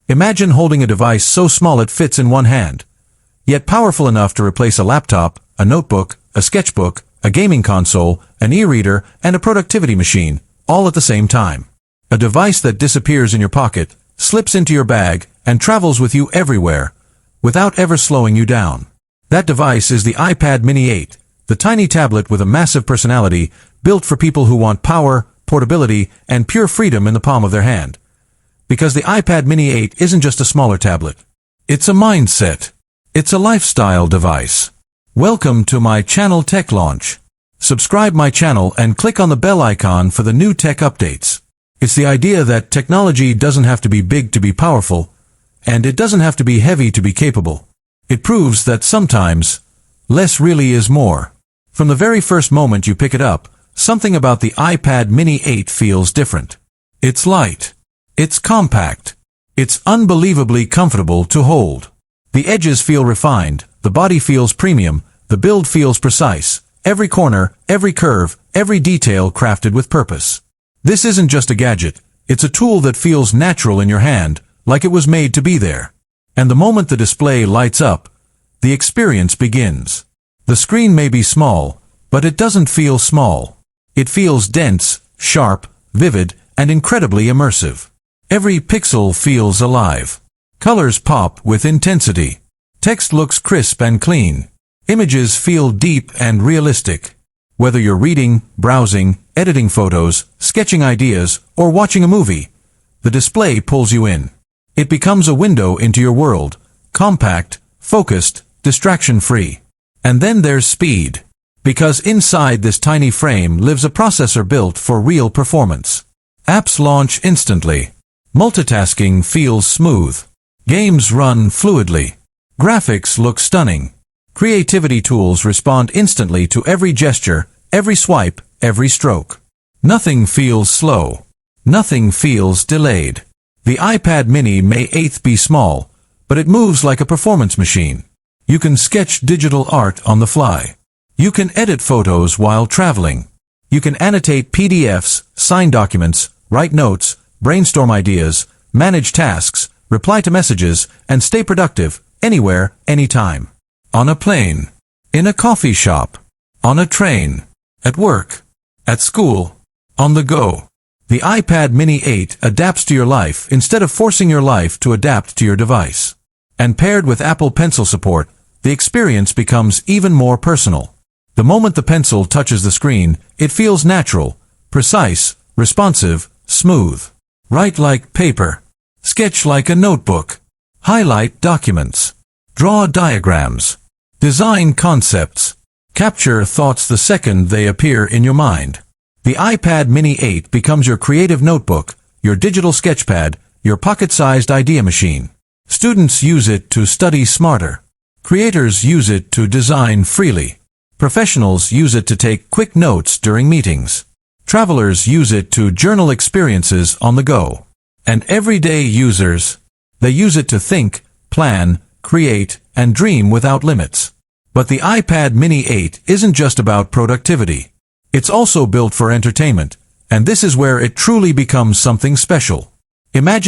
Imagine holding a device so small it fits in one hand, yet powerful enough to replace a laptop, a notebook, a sketchbook, a gaming console, an e-reader, and a productivity machine, all at the same time. A device that disappears in your pocket, slips into your bag, and travels with you everywhere, without ever slowing you down. That device is the iPad Mini 8, the tiny tablet with a massive personality, built for people who want power, portability, and pure freedom in the palm of their hand. Because the iPad Mini 8 isn't just a smaller tablet. It's a mindset. It's a lifestyle device. Welcome to my channel Tech Launch. Subscribe my channel and click on the bell icon for the new tech updates. It's the idea that technology doesn't have to be big to be powerful, and it doesn't have to be heavy to be capable. It proves that sometimes, less really is more. From the very first moment you pick it up, something about the iPad Mini 8 feels different. It's light. It's compact. It's unbelievably comfortable to hold. The edges feel refined, the body feels premium, the build feels precise, every corner, every curve, every detail crafted with purpose. This isn't just a gadget, it's a tool that feels natural in your hand, like it was made to be there. And the moment the display lights up, the experience begins. The screen may be small, but it doesn't feel small. It feels dense, sharp, vivid, and incredibly immersive. Every pixel feels alive. Colors pop with intensity. Text looks crisp and clean. Images feel deep and realistic. Whether you're reading, browsing, editing photos, sketching ideas, or watching a movie, the display pulls you in. It becomes a window into your world, compact, focused, distraction-free. And then there's speed. Because inside this tiny frame lives a processor built for real performance. Apps launch instantly. Multitasking feels smooth. Games run fluidly. Graphics look stunning. Creativity tools respond instantly to every gesture, every swipe, every stroke. Nothing feels slow. Nothing feels delayed. The iPad Mini may 8th be small, but it moves like a performance machine. You can sketch digital art on the fly. You can edit photos while traveling. You can annotate PDFs, sign documents, write notes, brainstorm ideas, manage tasks, reply to messages, and stay productive, anywhere, anytime. On a plane. In a coffee shop. On a train. At work. At school. On the go. The iPad Mini 8 adapts to your life instead of forcing your life to adapt to your device. And paired with Apple Pencil support, the experience becomes even more personal. The moment the pencil touches the screen, it feels natural, precise, responsive, smooth. Write like paper. Sketch like a notebook. Highlight documents. Draw diagrams. Design concepts. Capture thoughts the second they appear in your mind. The iPad Mini 8 becomes your creative notebook, your digital sketchpad, your pocket-sized idea machine. Students use it to study smarter. Creators use it to design freely. Professionals use it to take quick notes during meetings. Travelers use it to journal experiences on the go. And everyday users, they use it to think, plan, create, and dream without limits. But the iPad Mini 8 isn't just about productivity. It's also built for entertainment, and this is where it truly becomes something special. Imagine